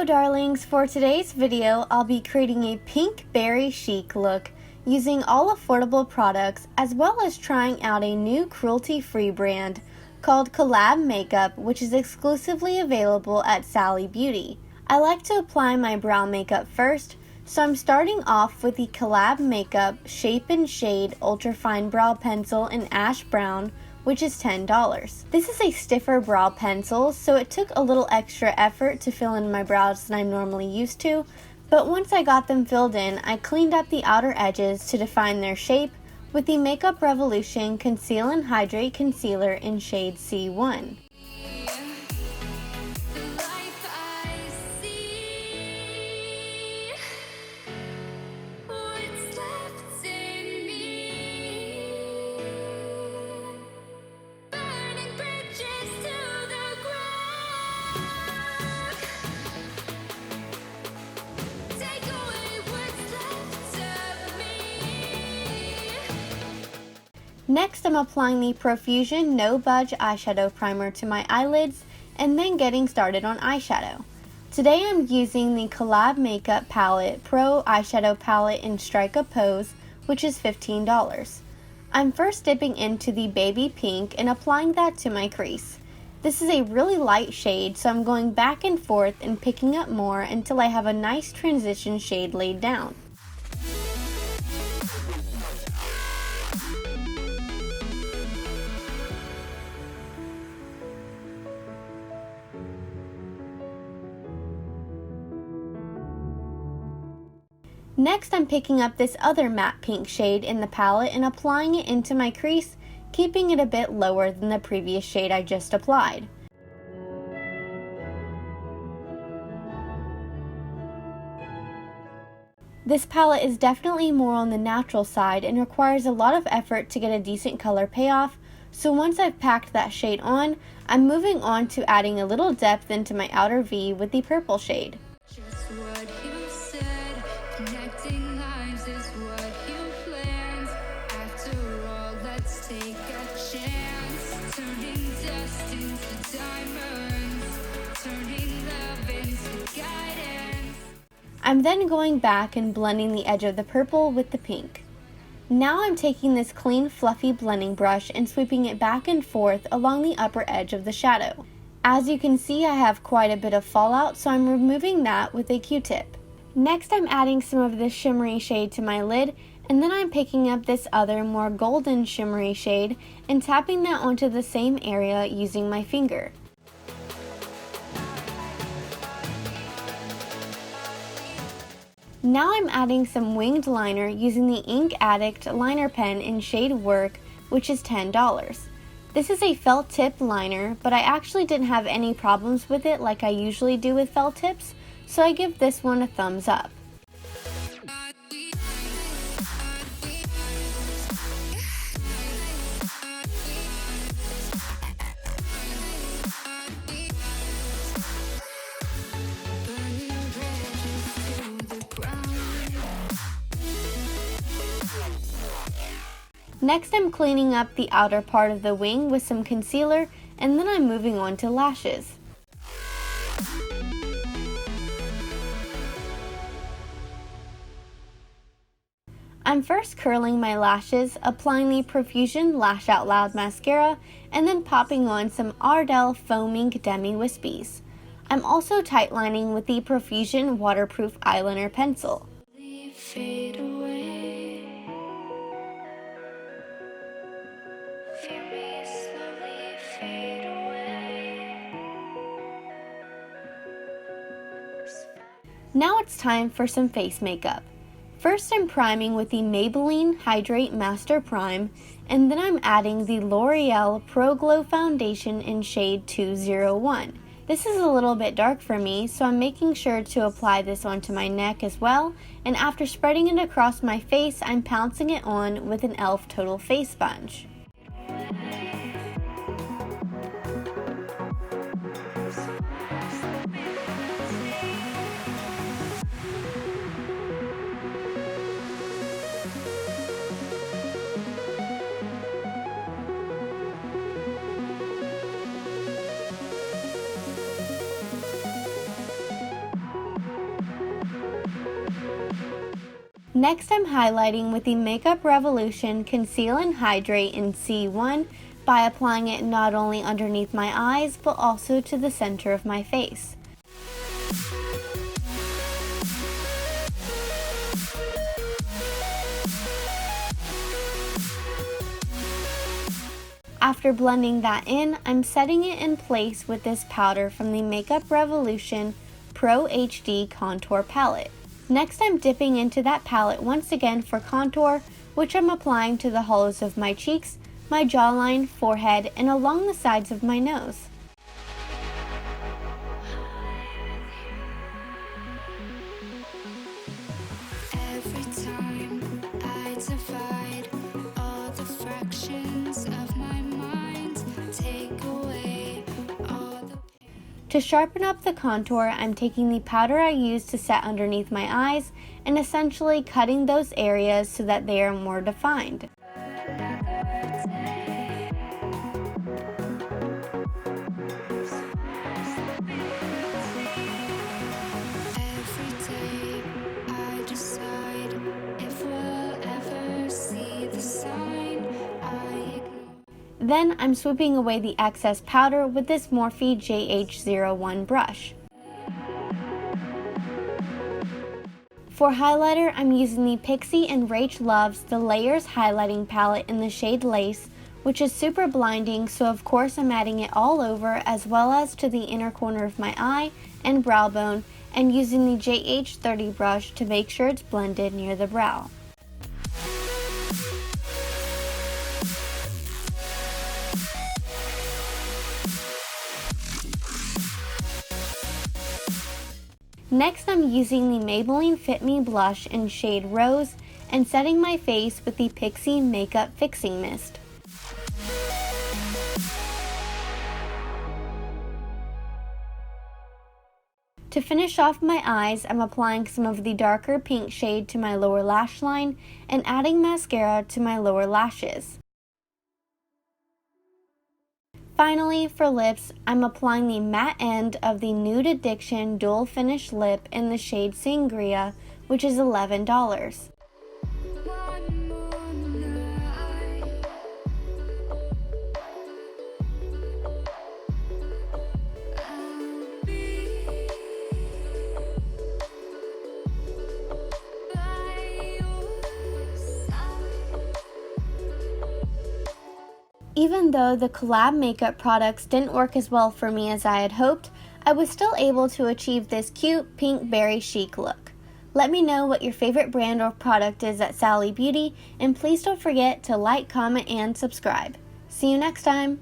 Hello darlings, for today's video I'll be creating a pink berry chic look using all affordable products as well as trying out a new cruelty-free brand called Collab makeup, which is exclusively available at Sally Beauty. I like to apply my brow makeup first, so I'm starting off with the Collab makeup Shape and Shade Ultrafine Brow Pencil in Ash Brown, which is $10. This is a stiffer brow pencil, so it took a little extra effort to fill in my brows than I'm normally used to, but once I got them filled in, I cleaned up the outer edges to define their shape with the Makeup Revolution Conceal and Hydrate Concealer in shade C1. Next, I'm applying the Profusion No Budge eyeshadow primer to my eyelids and then getting started on eyeshadow. Today I'm using the Collab Makeup Palette Pro Eyeshadow Palette in Strike a Pose, which is $15. I'm first dipping into the baby pink and applying that to my crease. This is a really light shade, so I'm going back and forth and picking up more until I have a nice transition shade laid down. Next, I'm picking up this other matte pink shade in the palette and applying it into my crease, keeping it a bit lower than the previous shade I just applied. This palette is definitely more on the natural side and requires a lot of effort to get a decent color payoff, so once I've packed that shade on, I'm moving on to adding a little depth into my outer V with the purple shade. I'm then going back and blending the edge of the purple with the pink. Now I'm taking this clean fluffy blending brush and sweeping it back and forth along the upper edge of the shadow. As you can see, I have quite a bit of fallout, so I'm removing that with a Q-tip. Next, I'm adding some of this shimmery shade to my lid, and then I'm picking up this other more golden shimmery shade and tapping that onto the same area using my finger. Now I'm adding some winged liner using the Ink Addict liner pen in shade Werk, which is $10. This is a felt tip liner, but I actually didn't have any problems with it like I usually do with felt tips, so I give this one a thumbs up. Next, I'm cleaning up the outer part of the wing with some concealer, and then I'm moving on to lashes. I'm first curling my lashes, applying the Profusion Lash Out Loud mascara, and then popping on some Ardell faux mink demi wispies. I'm also tightlining with the Profusion waterproof eyeliner pencil. Now it's time for some face makeup. First, I'm priming with the Maybelline Hydrate Master Prime, and then I'm adding the L'Oreal Pro Glow Foundation in shade 201. This is a little bit dark for me, so I'm making sure to apply this onto my neck as well, and after spreading it across my face, I'm pouncing it on with an e.l.f. Total Face Sponge. Next, I'm highlighting with the Makeup Revolution Conceal and Hydrate in C1 by applying it not only underneath my eyes, but also to the center of my face. After blending that in, I'm setting it in place with this powder from the Makeup Revolution Pro HD Contour Palette. Next, I'm dipping into that palette once again for contour, which I'm applying to the hollows of my cheeks, my jawline, forehead, and along the sides of my nose. Every time I divide all the fractions of my mind, take away all the... To sharpen up the contour, I'm taking the powder I used to set underneath my eyes and essentially cutting those areas so that they are more defined. Then I'm sweeping away the excess powder with this Morphe JH01 brush. For highlighter, I'm using the Pixi and Rach Loves The Layers highlighting palette in the shade Lace, which is super blinding, so of course I'm adding it all over as well as to the inner corner of my eye and brow bone, and using the JH30 brush to make sure it's blended near the brow. Next, I'm using the Maybelline Fit Me blush in shade Rose and setting my face with the Pixi Makeup Fixing Mist. To finish off my eyes, I'm applying some of the darker pink shade to my lower lash line and adding mascara to my lower lashes. Finally, for lips, I'm applying the matte end of the Nude Addiction Dual Finish Lip in the shade Sangria, which is $11. Even though the Collab makeup products didn't work as well for me as I had hoped, I was still able to achieve this cute pink berry chic look. Let me know what your favorite brand or product is at Sally Beauty, and please don't forget to like, comment, and subscribe. See you next time!